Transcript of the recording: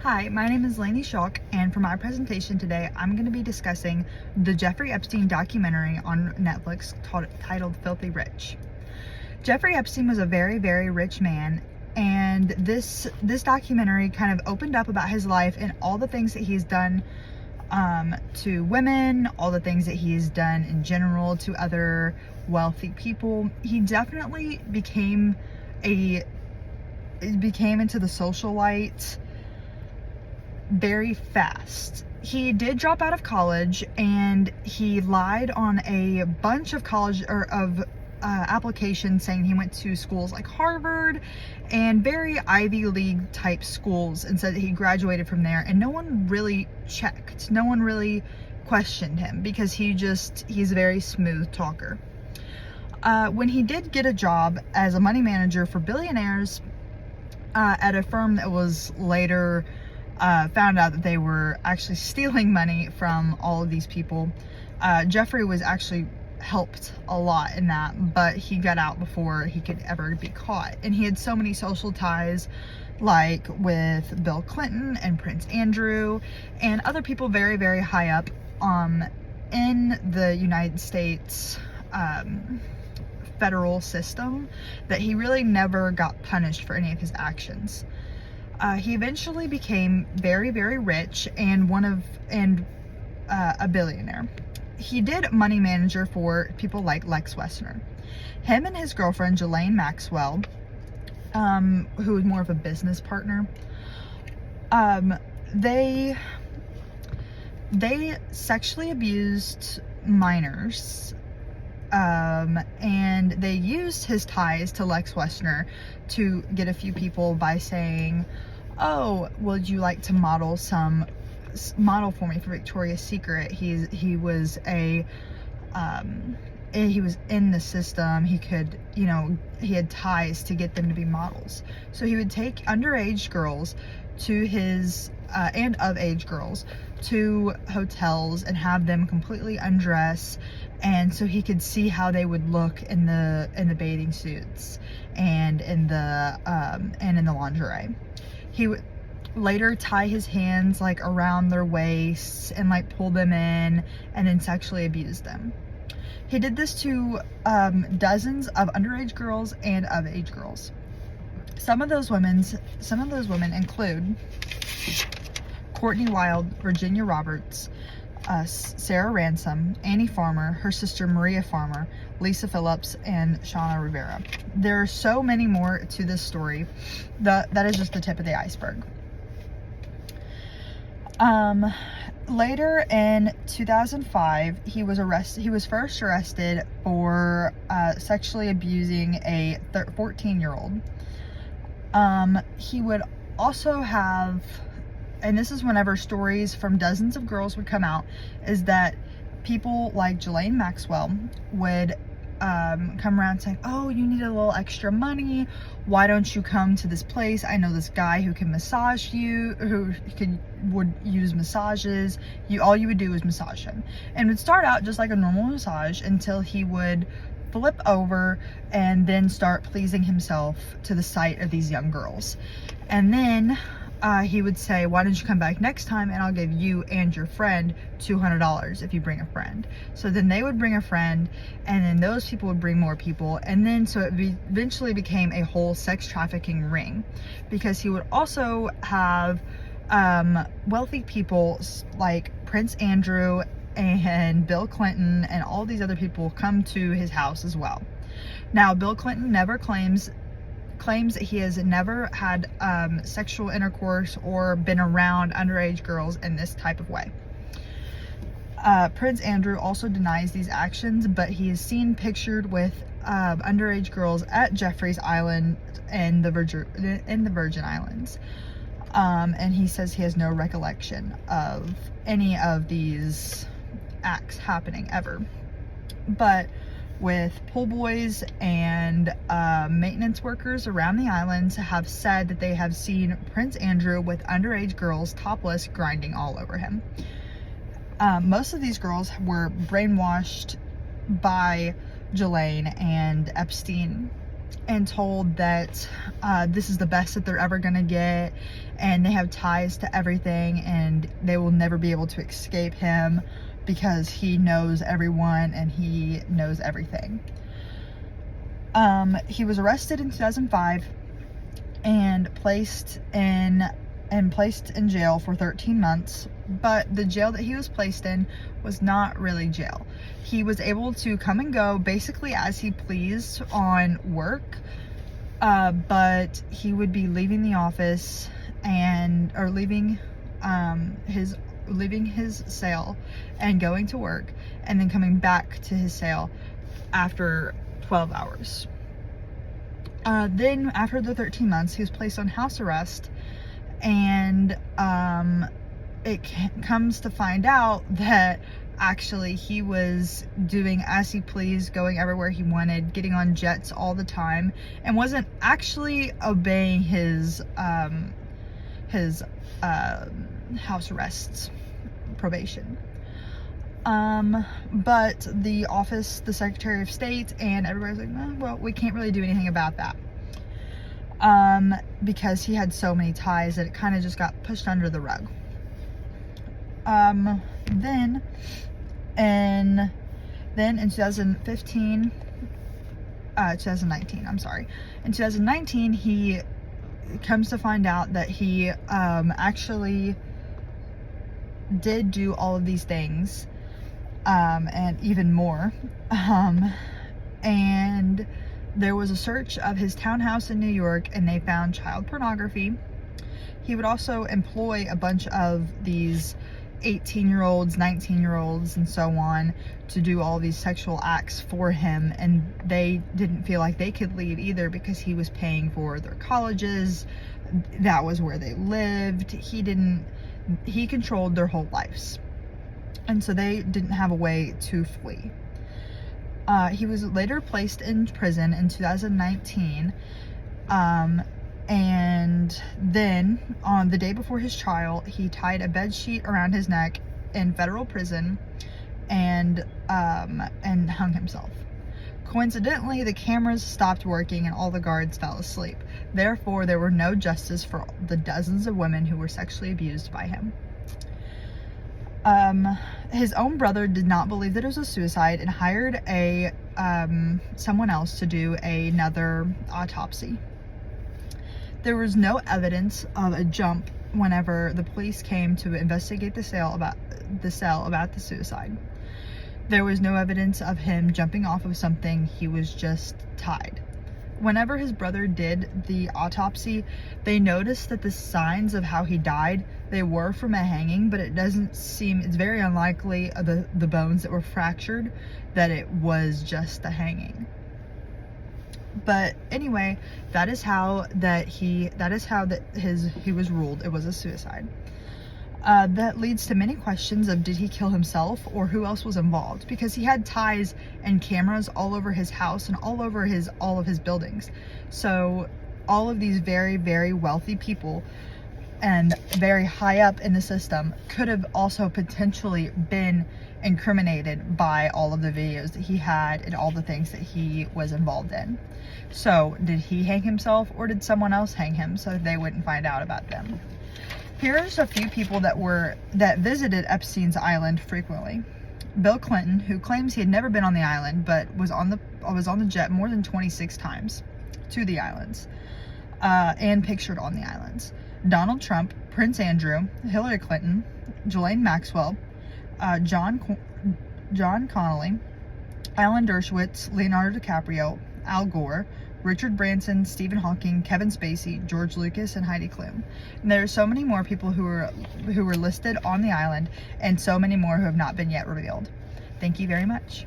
Hi, my name is Lainey Schalk, and for my presentation today, I'm going to be discussing the Jeffrey Epstein documentary on Netflix titled Filthy Rich. Jeffrey Epstein was a very, very rich man, and this documentary kind of opened up about his life and all the things that he's done to women, all the things that he's done in general to other wealthy people. He definitely became into the socialite very fast. He did drop out of college, and he lied on a bunch of college applications, saying he went to schools like Harvard and very Ivy League type schools, and said that he graduated from there, and no one really checked. No one really questioned him because he's a very smooth talker. When he did get a job as a money manager for billionaires at a firm that was later found out that they were actually stealing money from all of these people. Jeffrey was actually helped a lot in that, but he got out before he could ever be caught. And he had so many social ties, like with Bill Clinton and Prince Andrew and other people very, very high up in the United States federal system, that he really never got punished for any of his actions. He eventually became very, very rich and a billionaire. He did money manager for people like Lex Wessner. Him and his girlfriend, Ghislaine Maxwell, who was more of a business partner, they sexually abused minors. And they used his ties to Lex Wessner to get a few people by saying, "Oh, would you like to model for me for Victoria's Secret?" He was in the system. He could, he had ties to get them to be models. So he would take underage girls to his and of age girls to hotels and have them completely undress, and so he could see how they would look in the bathing suits and in the lingerie. He would later tie his hands like around their waists and like pull them in and then sexually abuse them. He did this to dozens of underage girls and of age girls. Some of those women include Courtney Wild, Virginia Roberts, Sarah Ransom, Annie Farmer, her sister Maria Farmer, Lisa Phillips, and Shauna Rivera. There are so many more to this story. That is just the tip of the iceberg. Later in 2005, he was first arrested for sexually abusing a 14-year-old. He would also have, and this is whenever stories from dozens of girls would come out, is that people like Ghislaine Maxwell would come around saying, "Oh, you need a little extra money. Why don't you come to this place? I know this guy who can massage you, would use massages. All you would do is massage him." And it would start out just like a normal massage until he would flip over and then start pleasing himself to the sight of these young girls. And then he would say, "Why don't you come back next time and I'll give you and your friend $200 if you bring a friend." So then they would bring a friend, and then those people would bring more people, and then so it eventually became a whole sex trafficking ring, because he would also have wealthy people like Prince Andrew and Bill Clinton and all these other people come to his house as well. Now, Bill Clinton never claims that he has never had sexual intercourse or been around underage girls in this type of way. Prince Andrew also denies these actions, but he is seen pictured with underage girls at Jeffrey's Island in the Virgin Islands. And he says he has no recollection of any of these acts happening ever. But with pool boys and maintenance workers around the islands have said that they have seen Prince Andrew with underage girls topless, grinding all over him. Most of these girls were brainwashed by Ghislaine and Epstein and told that this is the best that they're ever gonna get, and they have ties to everything, and they will never be able to escape him because he knows everyone and he knows everything. He was arrested in 2005 and placed in jail for 13 months, but the jail that he was placed in was not really jail. He was able to come and go basically as he pleased on work, but he would be leaving the office or leaving his cell and going to work, and then coming back to his cell after 12 hours. Then after the 13 months, he was placed on house arrest, and it comes to find out that actually he was doing as he pleased, going everywhere he wanted, getting on jets all the time, and wasn't actually obeying his house arrests probation. But the Secretary of State and everybody's like, well, we can't really do anything about that. Because he had so many ties that it kind of just got pushed under the rug. Then in 2019, in 2019, he comes to find out that he actually did do all of these things, and even more. And there was a search of his townhouse in New York, and they found child pornography. He would also employ a bunch of these 18-year-olds, 19-year-olds, and so on to do all these sexual acts for him, and they didn't feel like they could leave either because he was paying for their colleges. That was where they lived. He controlled their whole lives, and so they didn't have a way to flee. He was later placed in prison in 2019, and then on the day before his trial, he tied a bed sheet around his neck in federal prison and hung himself. Coincidentally, the cameras stopped working and all the guards fell asleep. Therefore, there were no justice for the dozens of women who were sexually abused by him. His own brother did not believe that it was a suicide and hired someone else to do another autopsy. There was no evidence of a jump whenever the police came to investigate the cell about the suicide. There was no evidence of him jumping off of something. He was just tied. Whenever his brother did the autopsy, they noticed that the signs of how he died, they were from a hanging, but it's very unlikely the bones that were fractured that it was just a hanging. But anyway, that is how he was ruled it was a suicide. That leads to many questions of, did he kill himself or who else was involved? Because he had ties and cameras all over his house and all over all of his buildings. So all of these very, very wealthy people and very high up in the system could have also potentially been incriminated by all of the videos that he had and all the things that he was involved in. So did he hang himself or did someone else hang him so that they wouldn't find out about them? Here's a few people that visited Epstein's island frequently. Bill Clinton, who claims he had never been on the island, but was on the jet more than 26 times to the islands, and pictured on the islands. Donald Trump, Prince Andrew, Hillary Clinton, Ghislaine Maxwell, John Connolly, Alan Dershowitz, Leonardo DiCaprio, Al Gore, Richard Branson, Stephen Hawking, Kevin Spacey, George Lucas, and Heidi Klum. And there are so many more people who were listed on the island, and so many more who have not been yet revealed. Thank you very much.